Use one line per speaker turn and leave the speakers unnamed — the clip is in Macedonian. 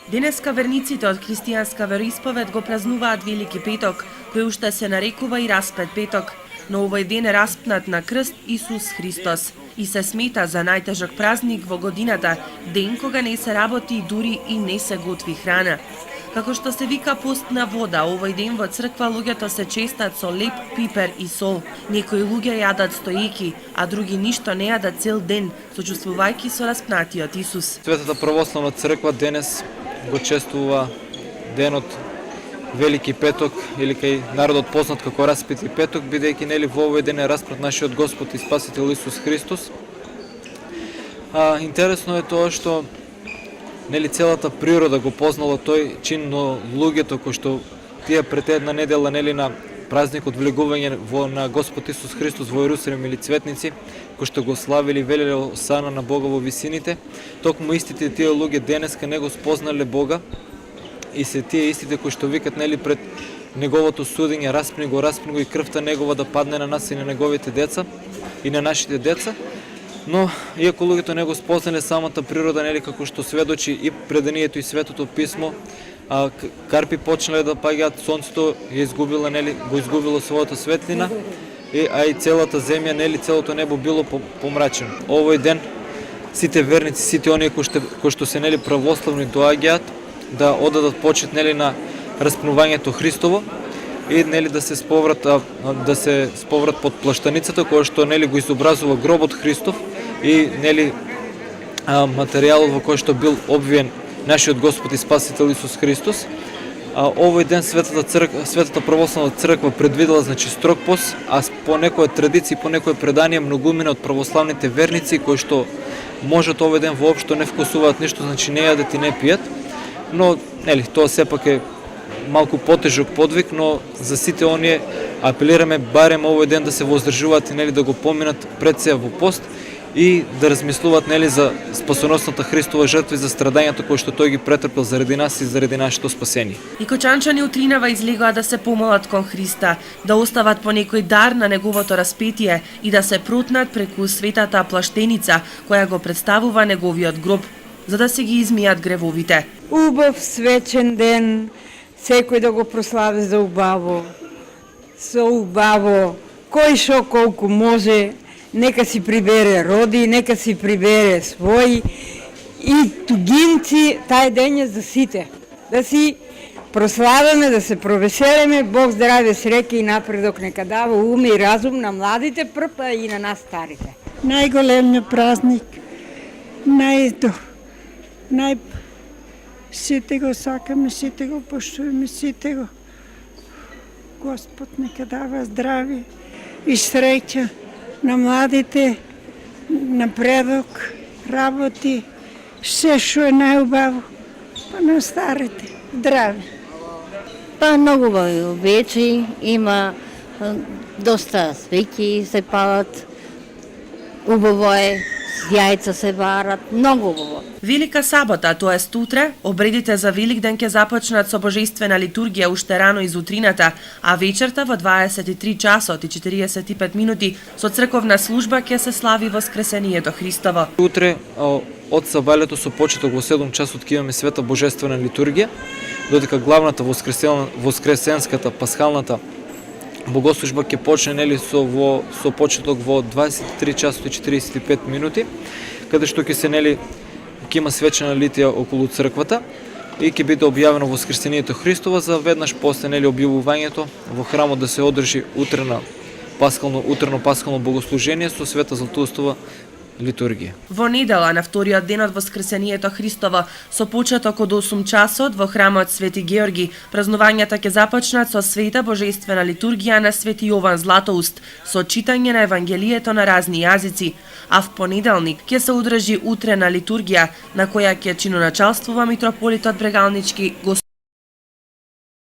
Денеска верниците од христијанска вероисповед го празнуваат Велики петок, кој уште се нарекува и Распет петок, но овој ден е распнат на крст Исус Христос и се смета за најтежок празник во годината, ден кога не се работи и дури и не се готви храна. Како што се вика постна вода, овој ден во црква луѓето се честат со леп пипер и сол. Некои луѓе јадат стоејки, а други ништо не јадат цел ден, сочувствувајќи со распнатиот Исус.
Светата православна црква денес го чествува денот Велики петок, или кај народот познат како Распети петок, бидејќи нели во овој ден е распнат нашиот Господ и Спасител Исус Христос. Интересно е тоа што нели целата природа го познала тој чин, но луѓето кои што тие пред една недела нели на празникот влегување на Господ Исус Христос во Јерусалим или цветници, кои што го славили и велеле осана на Бога во висините, токму истите тие луѓе денеска не го спознале Бога и се тие истите кои што викат нели пред неговото судење, распни го и крвта негова да падне на нас и на неговите деца и на нашите деца. Но, иако луѓето не го спознале самата природа, нели како што сведочи и преданието и Светото писмо, карпи почнале да паѓаат, сонцето го изгубило својата светлина, а и целата земја, нели целото небо било помрачено. Овој ден сите верници, сите оние кои што се нели православни доаѓаат да одадат почит нели на распнувањето Христово и нели да се споврат под плаштаницата која што нели го изобразува гробот Христов и нели материјалот во кој што бил обвиен нашиот Господ и Спасител Исус Христос. Овој ден Светата православна црква предвидела строг пост, а по некоја традиција, по некој предание многумина од православните верници кои што можат овој ден воопшто не вкусуваат ништо, не јадат и не пијат. Но нели тоа сепак е малку потежок подвиг, но за сите оние апелираме барем овој ден да се воздржуваат и нели да го поминат пред се во пост и да размислуваат нели за спасоносната Христова жртва и за страдањето кои што тој ги претрпел заради нас и заради нашето спасение.
И кочанчани утринава излегоа да се помолат кон Христа, да остават по некој дар на неговото распетие и да се протнат преку светата плаштеница која го представува неговиот гроб, за да се ги измијат гревовите.
Убав свечен ден, секој да го прослави за убаво, со убаво, кој шо колку може, нека си прибере роди, нека си прибере своји и тугинци, тај ден е за сите. Да си прославиме, да се провеселиме, Бог здраве, среќа и напредок нека дава ум и разум на младите прпа и на нас старите.
Најголемиот празник, сите го сакаме, сите го поштуваме, сите го. Господ нека дава здраве и среќа на младите, напредок, работи, се што е најубаво, па на старите, здраве.
Многу вече има доста свеќи се палат, убаво е, јајца се варат, многу убаво.
Велика сабота, тоест утре, обредите за Великден ќе започнат со божествена литургија уште рано из утрината, а вечерта во 23 часот и 45 минути со црковна служба ќе се слави Воскресението Христово.
Утре од сабајлето со почеток во 7 часот ќе имаме света божествена литургија, додека главната воскресенската пасхалната богослужба ќе почне нели со почеток во 23 часот и 45 минути, каде што ќе има свечена литија околу црквата и ќе биде објавено Воскресението Христово за веднаш после објавувањето во храмот да се одржи утрено пасхално богослужение со света Златоустова литургија.
Во недела на вториот ден од Воскресението Христово со почеток од 8 часот во храмот Свети Георги, празнувањата ќе започнат со света божествена литургија на Свети Јован Златоуст со читање на Евангелието на разни јазици, а в понеделник ќе се одржи утрена литургија на која ќе чиноначалствува митрополитот Брегалнички